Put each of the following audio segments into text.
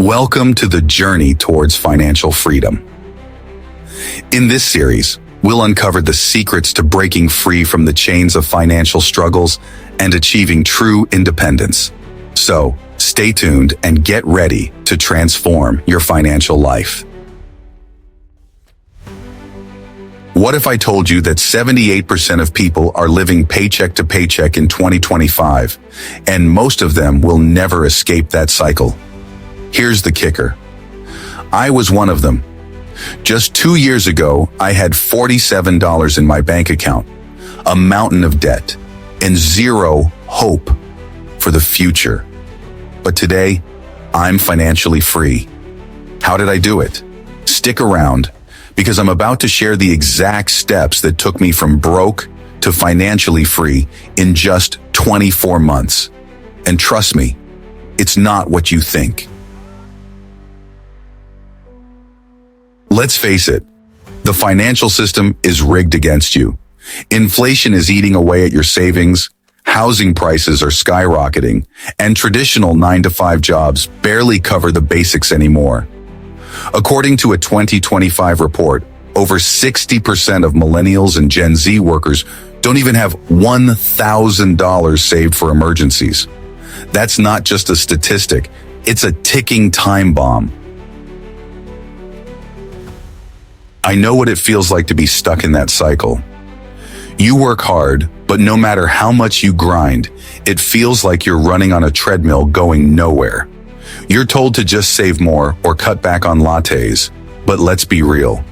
Welcome to the journey towards financial freedom. In this series, we'll uncover the secrets to breaking free from the chains of financial struggles and achieving true independence. So, stay tuned and get ready to transform your financial life. What if I told you that 78% of people are living paycheck to paycheck in 2025, and most of them will never escape that cycle? Here's the kicker. I was one of them. Just 2 years ago, I had $47 in my bank account, a mountain of debt, and zero hope for the future. But today, I'm financially free. How did I do it? Stick around, because I'm about to share the exact steps that took me from broke to financially free in just 24 months. And trust me, it's not what you think. Let's face it, the financial system is rigged against you. Inflation is eating away at your savings, housing prices are skyrocketing, and traditional 9-to-5 jobs barely cover the basics anymore. According to a 2025 report, over 60% of millennials and Gen Z workers don't even have $1,000 saved for emergencies. That's not just a statistic, it's a ticking time bomb. I know what it feels like to be stuck in that cycle. You work hard, but no matter how much you grind, it feels like you're running on a treadmill going nowhere. You're told to just save more or cut back on lattes, but let's be real.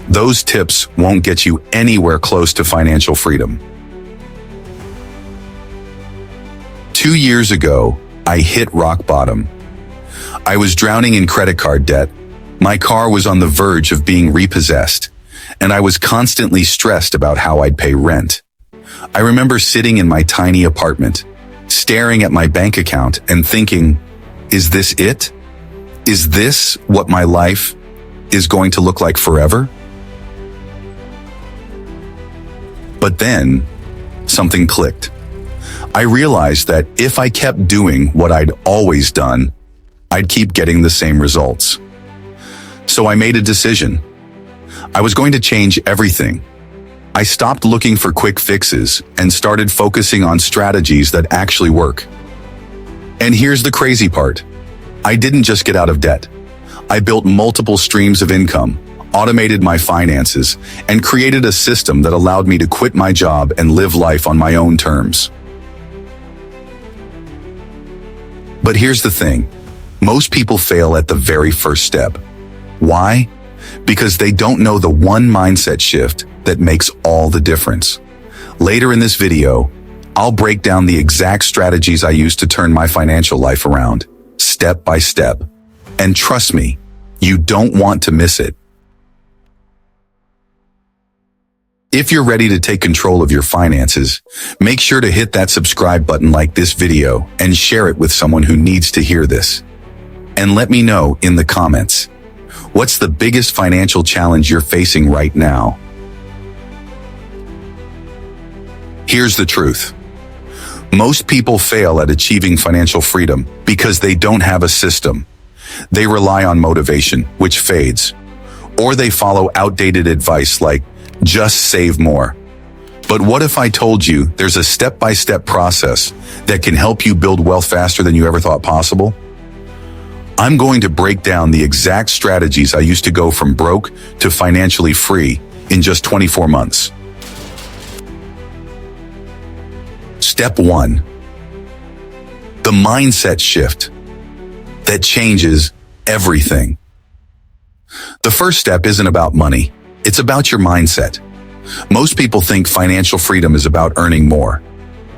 Those tips won't get you anywhere close to financial freedom. 2 years ago, I hit rock bottom. I was drowning in credit card debt. My car was on the verge of being repossessed, and I was constantly stressed about how I'd pay rent. I remember sitting in my tiny apartment, staring at my bank account and thinking, is this it? Is this what my life is going to look like forever? But then, something clicked. I realized that if I kept doing what I'd always done, I'd keep getting the same results. So I made a decision. I was going to change everything. I stopped looking for quick fixes and started focusing on strategies that actually work. And here's the crazy part. I didn't just get out of debt. I built multiple streams of income, automated my finances, and created a system that allowed me to quit my job and live life on my own terms. But here's the thing. Most people fail at the very first step. Why? Because they don't know the one mindset shift that makes all the difference. Later in this video, I'll break down the exact strategies I used to turn my financial life around, step by step. And trust me, you don't want to miss it. If you're ready to take control of your finances, make sure to hit that subscribe button like this video and share it with someone who needs to hear this. And let me know in the comments, what's the biggest financial challenge you're facing right now? Here's the truth. Most people fail at achieving financial freedom because they don't have a system. They rely on motivation, which fades. Or they follow outdated advice like, just save more. But what if I told you there's a step-by-step process that can help you build wealth faster than you ever thought possible? I'm going to break down the exact strategies I used to go from broke to financially free in just 24 months. Step 1. The mindset shift that changes everything. The first step isn't about money. It's about your mindset. Most people think financial freedom is about earning more,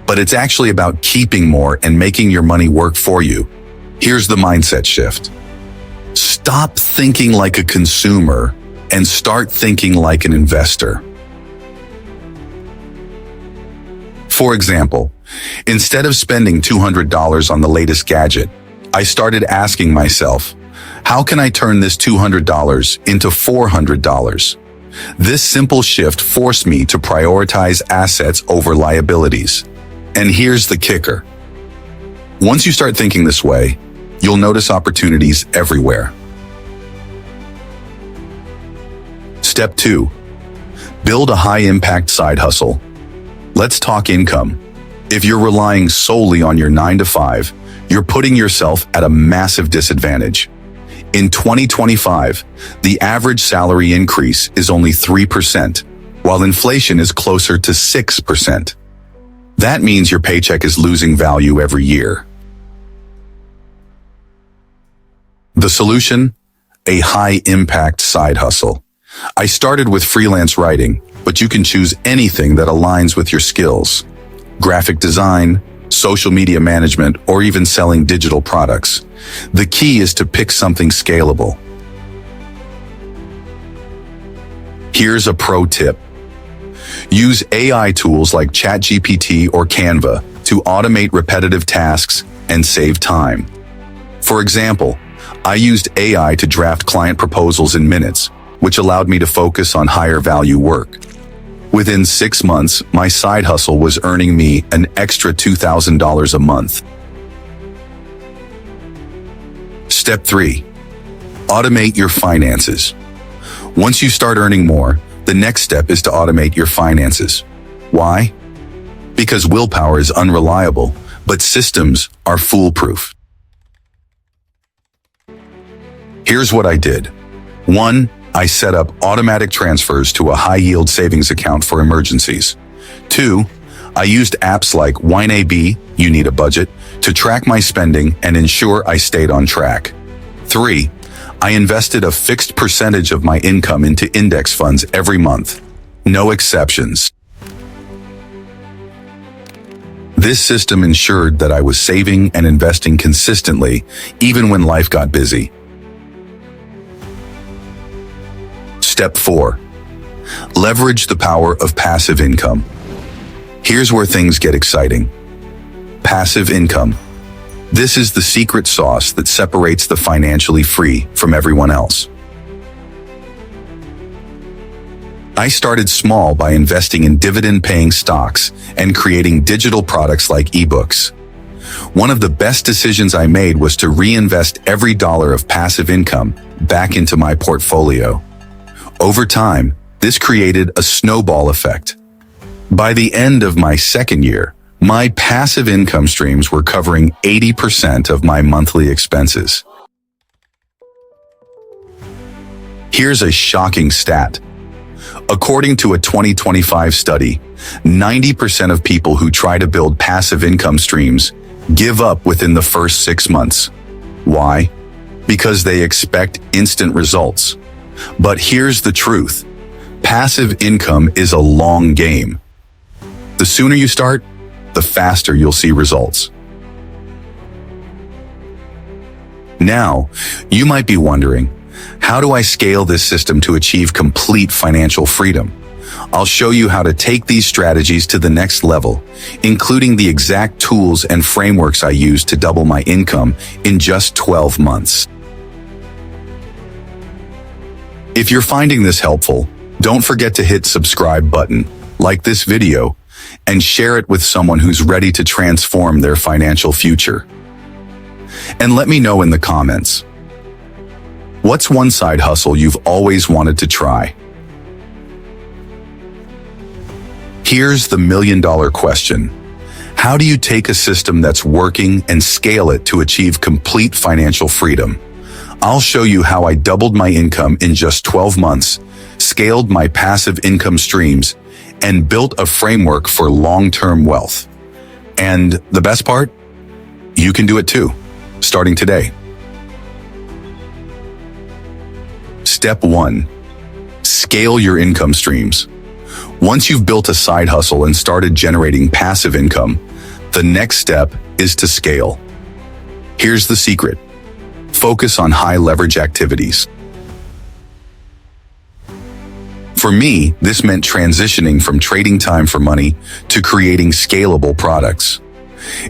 but it's actually about keeping more and making your money work for you. Here's the mindset shift. Stop thinking like a consumer and start thinking like an investor. For example, instead of spending $200 on the latest gadget, I started asking myself, how can I turn this $200 into $400? This simple shift forced me to prioritize assets over liabilities. And here's the kicker. Once you start thinking this way, You'll notice opportunities everywhere. Step 2. Build a high-impact side hustle. Let's talk income. If you're relying solely on your 9 to 5, you're putting yourself at a massive disadvantage. In 2025, the average salary increase is only 3%, while inflation is closer to 6%. That means your paycheck is losing value every year. The solution? A high-impact side hustle. I started with freelance writing, but you can choose anything that aligns with your skills. Graphic design, social media management, or even selling digital products. The key is to pick something scalable. Here's a pro tip. Use AI tools like ChatGPT or Canva to automate repetitive tasks and save time. For example, I used AI to draft client proposals in minutes, which allowed me to focus on higher value work. Within 6 months, my side hustle was earning me an extra $2,000 a month. Step 3. Automate your finances. Once you start earning more, the next step is to automate your finances. Why? Because willpower is unreliable, but systems are foolproof. Here's what I did. 1. I set up automatic transfers to a high-yield savings account for emergencies. 2. I used apps like YNAB, You Need a Budget, to track my spending and ensure I stayed on track. 3. I invested a fixed percentage of my income into index funds every month. No exceptions. This system ensured that I was saving and investing consistently, even when life got busy. Step 4. Leverage the power of passive income. Here's where things get exciting. Passive income. This is the secret sauce that separates the financially free from everyone else. I started small by investing in dividend-paying stocks and creating digital products like ebooks. One of the best decisions I made was to reinvest every dollar of passive income back into my portfolio. Over time, this created a snowball effect. By the end of my second year, my passive income streams were covering 80% of my monthly expenses. Here's a shocking stat. According to a 2025 study, 90% of people who try to build passive income streams give up within the first 6 months. Why? Because they expect instant results. But here's the truth. Passive income is a long game. The sooner you start, the faster you'll see results. Now, you might be wondering, how do I scale this system to achieve complete financial freedom? I'll show you how to take these strategies to the next level, including the exact tools and frameworks I used to double my income in just 12 months. If you're finding this helpful, don't forget to hit subscribe button, like this video, and share it with someone who's ready to transform their financial future. And let me know in the comments, what's one side hustle you've always wanted to try? Here's the million-dollar question. How do you take a system that's working and scale it to achieve complete financial freedom? I'll show you how I doubled my income in just 12 months, scaled my passive income streams, and built a framework for long-term wealth. And the best part? You can do it too, starting today. Step 1. Scale your income streams. Once you've built a side hustle and started generating passive income, the next step is to scale. Here's the secret. Focus on high-leverage activities. For me, this meant transitioning from trading time for money to creating scalable products.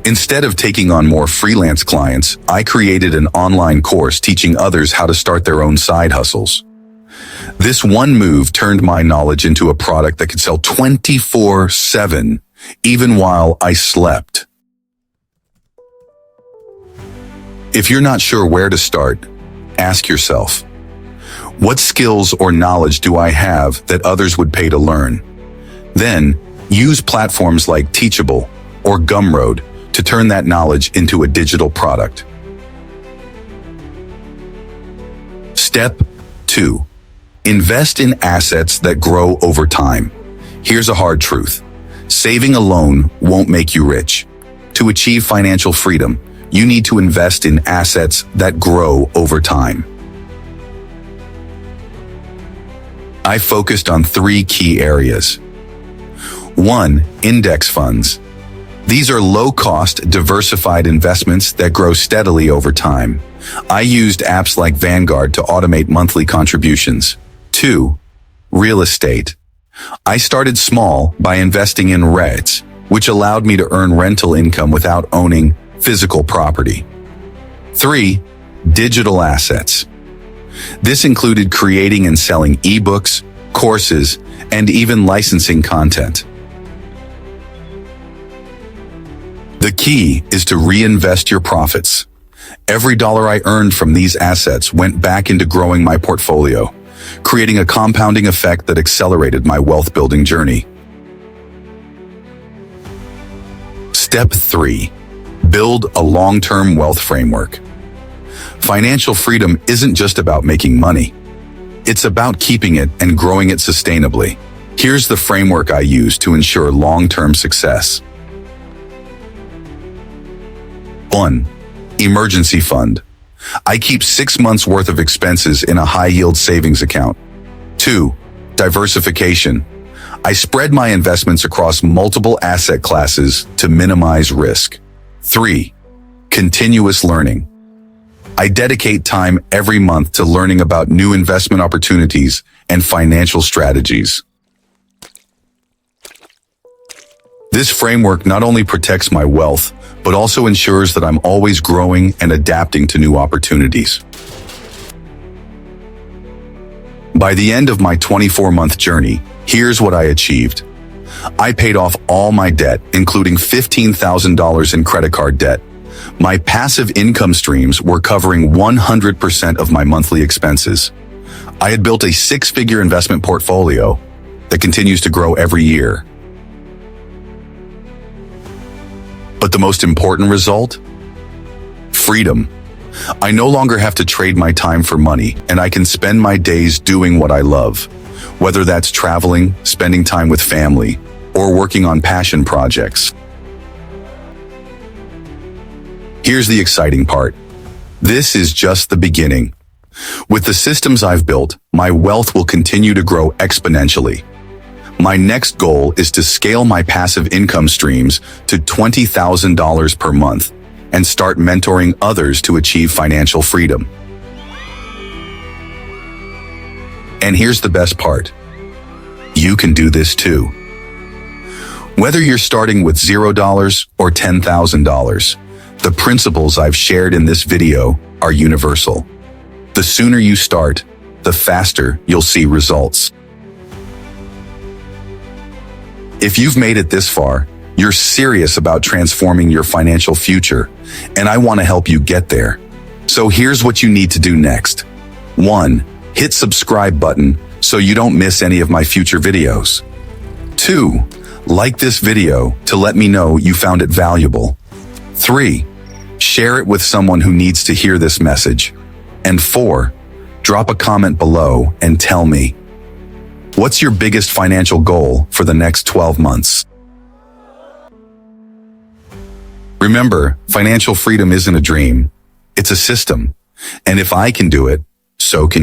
Instead of taking on more freelance clients, I created an online course teaching others how to start their own side hustles. This one move turned my knowledge into a product that could sell 24/7, even while I slept. If you're not sure where to start, ask yourself, what skills or knowledge do I have that others would pay to learn? Then, use platforms like Teachable or Gumroad to turn that knowledge into a digital product. Step 2. Invest in assets that grow over time. Here's a hard truth. Saving alone won't make you rich. To achieve financial freedom, you need to invest in assets that grow over time. I focused on 3 key areas. 1. Index funds. These are low-cost, diversified investments that grow steadily over time. I used apps like Vanguard to automate monthly contributions. 2. Real estate. I started small by investing in REITs, which allowed me to earn rental income without owning physical property. 3. Digital assets. This included creating and selling ebooks, courses, and even licensing content. The key is to reinvest your profits. Every dollar I earned from these assets went back into growing my portfolio, creating a compounding effect that accelerated my wealth-building journey. Step 3. Build a long-term wealth framework. Financial freedom isn't just about making money. It's about keeping it and growing it sustainably. Here's the framework I use to ensure long-term success. 1. Emergency fund. I keep 6 months' worth of expenses in a high-yield savings account. 2. Diversification. I spread my investments across multiple asset classes to minimize risk. 3. Continuous learning. I dedicate time every month to learning about new investment opportunities and financial strategies. This framework not only protects my wealth, but also ensures that I'm always growing and adapting to new opportunities. By the end of my 24-month journey, here's what I achieved. I paid off all my debt, including $15,000 in credit card debt. My passive income streams were covering 100% of my monthly expenses. I had built a 6-figure investment portfolio that continues to grow every year. But the most important result? Freedom. I no longer have to trade my time for money, and I can spend my days doing what I love, whether that's traveling, spending time with family, or working on passion projects. Here's the exciting part. This is just the beginning. With the systems I've built, my wealth will continue to grow exponentially. My next goal is to scale my passive income streams to $20,000 per month and start mentoring others to achieve financial freedom. And here's the best part. You can do this too. Whether you're starting with $0 or $10,000, the principles I've shared in this video are universal. The sooner you start, the faster you'll see results. If you've made it this far, you're serious about transforming your financial future, and I want to help you get there. So here's what you need to do next. 1. Hit subscribe button so you don't miss any of my future videos. 2. Like this video to let me know you found it valuable. 3. Share it with someone who needs to hear this message. And 4. Drop a comment below and tell me, what's your biggest financial goal for the next 12 months? Remember, financial freedom isn't a dream. It's a system. And if I can do it, so can you.